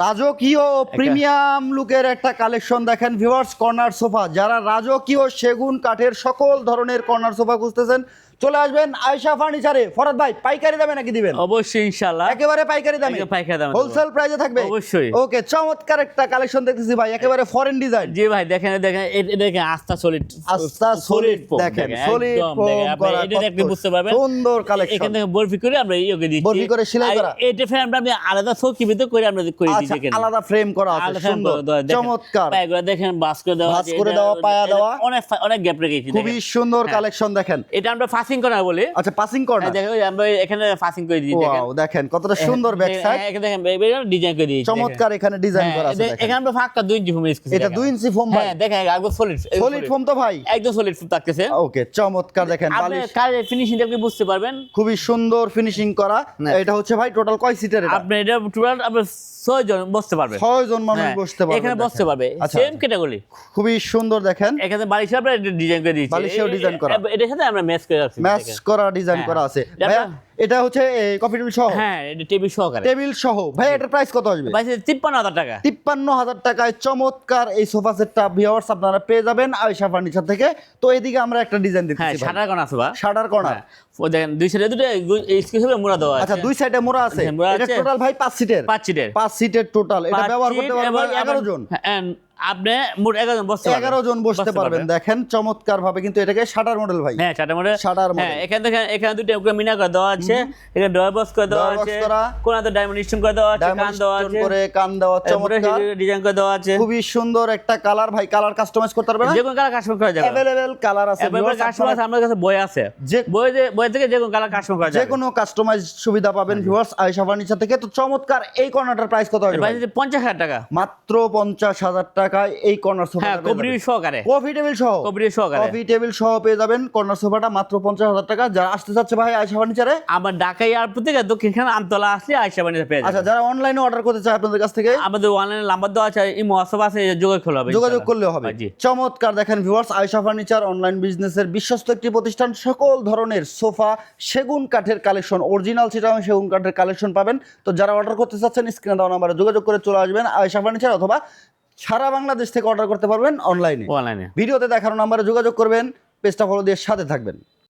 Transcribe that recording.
রাজকীয় প্রিমিয়াম লুকের একটা কালেকশন দেখেন ভিউয়ার্স, কর্নার সোফা। যারা রাজকীয় সেগুন কাঠের সকল ধরনের কর্নার সোফা খুঁজতেছেন চলে আসবেন আয়েশা ফার্নিচারে। ফরহাদ ভাই, পাইকারি দামে নাকি দিবেন? অবশ্যই ইনশাআল্লাহ একেবারে পাইকারি দামে, পাইকারি দামে হোলসেল প্রাইসে থাকবে অবশ্যই। ওকে, চমৎকার একটা কালেকশন দেখতেছি ভাই, একেবারে ফরেন ডিজাইন। জি ভাই, দেখেন দেখেন এটা দেখেন আস্থা সলিড, আস্থা সলিড দেখেন, সলিড ফোম করা, এটা দেখলে বুঝতে পারবেন সুন্দর কালেকশন। এখান থেকে বরফি করে আমরা ইয়োকে দিচ্ছি, বরফি করে সেলাই করা। এটা ফ্রেমটা আমি আলাদা সকি ভিতর করে আমরা করে দিই, আচ্ছা, দেখেন আলাদা ফ্রেম করা আছে, সুন্দর চমৎকার। পায়গুলো দেখেন বাস করে দেওয়া ভাঁজ করে দেওয়া, পায়া দেওয়া, অনেক অনেক গ্যাপ রেখেছি, খুবই সুন্দর কালেকশন দেখেন। এটা আমরা ফাসিং করা বলি। আচ্ছা, পাসিং কর্নার দেখেন আমরা এখানে ফাসিং করে দিই, দেখেন ওয়াও, দেখেন কতটা সুন্দর ব্যাক সাইড, এখানে দেখেন ডিজাইন করে দিয়েছি, চমৎকার এখানে ডিজাইন করা আছে। এখানে আমরা ফাঁকা 2 ইঞ্চি ফোম ইউজ করছি, এটা 2 ইঞ্চি ফোম ভাই, হ্যাঁ দেখেন একদম সলিড সলিড ফোম তো ভাই, একদম সলিড ফোম থাকতেছে। ওকে, চমৎকার দেখেন আপনি বালিশ, কাজের ফিনিশিংটা আপনি বুঝতে পারবেন, খুবই সুন্দর ফিনিশিং করা। এটা হচ্ছে ভাই টোটাল কয় সিটার? এটা আপনি এটা টোটাল আপনি 6 জন বসতে পারবেন, 6 জন মানুষ হ্যাঁ, বসতে পারবে, এখানে বসতে পারবে, সেম ক্যাটাগরি, খুবই সুন্দর দেখেন। এখানে বালিশ আমরা ডিজাইন করে দিয়েছি, বালিশেও ডিজাইন করা, এটার সাথে আমরা ম্যাচ করে রাখছি, ম্যাচ করা ডিজাইন করা আছে। ভাইয়া এটা হচ্ছে কফি টেবিল সহ? হ্যাঁ, এটা টেবিল সহকারে, টেবিল সহ। ভাই এটার প্রাইস কত আসবে? ভাই 53000 টাকা, 53000 টাকায় চমৎকার এই সোফা সেটটা ভিউয়ার্স আপনারা পেয়ে যাবেন আয়েশা ফার্নিচার থেকে। তো এদিকে আমরা একটা ডিজাইন হ্যাঁ দেখতেছি, শাটার কোণ আছে বা শাটার কর্নার। ও দেখেন দুই সাইডে দুটো স্কেচ হবে মোড়া দেওয়া আছে। আচ্ছা, দুই সাইডে মোড়া আছে। হ্যাঁ, মোড়া এটা আছে। টোটাল ভাই 5 সিটের, 5 সিটের, 5 সিটের টোটাল। এটা ব্যবহার করতে পারবেন 11 জন। হ্যাঁ, আপনি মোট 11 জন বসতে পারবেন, 11 জন বসতে পারবেন। দেখেন চমৎকার ভাবে, কিন্তু এটাকে শাটার মডেল ভাই। হ্যাঁ শাটার মডেল, শাটার মডেল। হ্যাঁ এখানে দেখেন এখানে দুটো উপরে মিনা করে দেওয়া আছে, এখানে ডয়ার বক্স করে দেওয়া আছে, কোনাতে ডায়মন্ড স্টোন করে দেওয়া আছে, কান দেওয়া আছে, করে কান দেওয়া, চমৎকার ডিজাইন করে দেওয়া আছে, খুবই সুন্দর একটা কালার ভাই। কালার কাস্টমাইজ করতে পারবেন, যে কোন কালার কাস্টমাইজ করা যাবে, अवेलेबल কালার আছে। এবার কাস্টমাইজ আমাদের কাছে বই আছে, বই থেকে যে কোন কালার কাস্টমাইজ করা যাবে, যে কোনো কাস্টমাইজ সুবিধা পাবেন ভিউয়ার্স আয়েশা ফার্নিচার থেকে। তো চমৎকার এই কর্নারটার প্রাইস কত আসবে? ভাই 50000 টাকা, মাত্র 50000 টাকায় এই কর্নার সোফাটা হ্যাঁ কবরি সহকারে, কফি টেবিল সহ, কবরি সহকারে, কফি টেবিল সহ পেয়ে যাবেন কর্নার সোফাটা মাত্র 50000 টাকা। যারা আসতে চাচ্ছে ভাই আয়েশা ফার্নিচারে, আমার ঢাকা এয়ারপোর্ট থেকে দক্ষিণখান আমতলা আসলে আয়েশা ফার্নিচার পেয়ে যাবেন। আচ্ছা, যারা অনলাইনে অর্ডার করতে চায় আপনাদের কাছ থেকে, আমাদের অনলাইনে নাম্বার দেওয়া আছে, ইমো হোয়াটসঅ্যাপ আছে, যোগাযোগ করলে হবে। চমৎকার দেখেন ভিউয়ার্স, আয়েশা ফার্নিচার অনলাইন বিজনেসের বিশ্বস্ত একটি প্রতিষ্ঠান। সকল ধরনের সোফা সেগুন কাঠের কালেকশন, অরিজিনাল চিটাগাং সেগুন কাঠের কালেকশন পাবেন। তো যারা অর্ডার করতে চাচ্ছেন স্ক্রিনে দেওয়া নাম্বারে যোগাযোগ করে চলে আসবেন আয়েশা ফার্নিচার, অথবা সারা বাংলাদেশ থেকে অর্ডার করতে পারবেন অনলাইনে। ভিডিওতে দেখানো নাম্বারে যোগাযোগ করবেন, পেজটা ফলো দিয়ে সাথে থাকবেন।